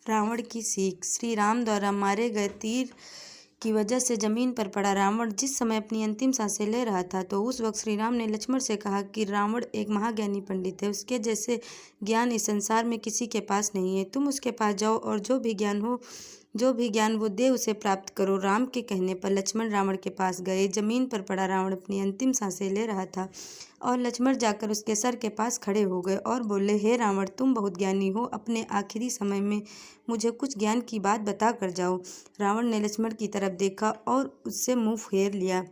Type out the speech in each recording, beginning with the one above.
रावण की सीख। श्री राम द्वारा मारे गए तीर की वजह से जमीन पर पड़ा रावण जिस समय अपनी अंतिम सांसें ले रहा था, तो उस वक्त श्री राम ने लक्ष्मण से कहा कि रावण एक महाज्ञानी पंडित है, उसके जैसे ज्ञान इस संसार में किसी के पास नहीं है। तुम उसके पास जाओ और जो भी ज्ञान वो दे उसे प्राप्त करो। राम के कहने पर लक्ष्मण रावण के पास गए। जमीन पर पड़ा रावण अपनी अंतिम सांसें ले रहा था और लक्ष्मण जाकर उसके सर के पास खड़े हो गए और बोले, हे रावण, तुम बहुत ज्ञानी हो, अपने आखिरी समय में मुझे कुछ ज्ञान की बात बता कर जाओ। रावण ने लक्ष्मण की तरफ देखा और उससे मुंह फेर लिया।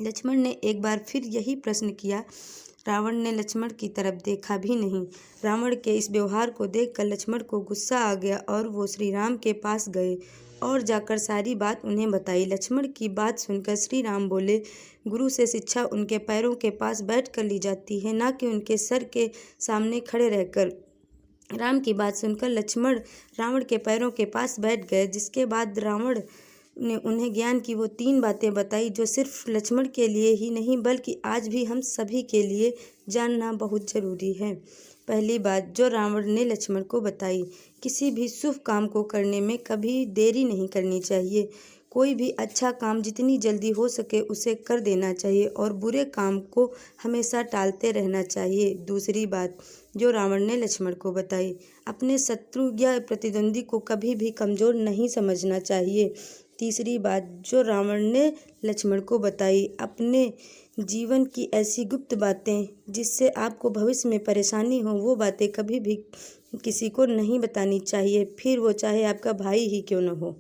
लक्ष्मण ने एक बार फिर यही प्रश्न किया। रावण ने लक्ष्मण की तरफ देखा भी नहीं। रावण के इस व्यवहार को देखकर लक्ष्मण को गुस्सा आ गया और वो श्री राम के पास गए और जाकर सारी बात उन्हें बताई। लक्ष्मण की बात सुनकर श्री राम बोले, गुरु से शिक्षा उनके पैरों के पास बैठ कर ली जाती है, ना कि उनके सर के सामने खड़े रहकर। राम की बात सुनकर लक्ष्मण रावण के पैरों के पास बैठ गए, जिसके बाद रावण ने उन्हें ज्ञान की वो 3 बातें बताई जो सिर्फ लक्ष्मण के लिए ही नहीं बल्कि आज भी हम सभी के लिए जानना बहुत जरूरी है। पहली बात जो रावण ने लक्ष्मण को बताई, किसी भी शुभ काम को करने में कभी देरी नहीं करनी चाहिए। कोई भी अच्छा काम जितनी जल्दी हो सके उसे कर देना चाहिए और बुरे काम को हमेशा टालते रहना चाहिए। दूसरी बात जो रावण ने लक्ष्मण को बताई, अपने शत्रु या प्रतिद्वंदी को कभी भी कमज़ोर नहीं समझना चाहिए। तीसरी बात जो रावण ने लक्ष्मण को बताई, अपने जीवन की ऐसी गुप्त बातें जिससे आपको भविष्य में परेशानी हो, वो बातें कभी भी किसी को नहीं बतानी चाहिए, फिर वो चाहे आपका भाई ही क्यों न हो।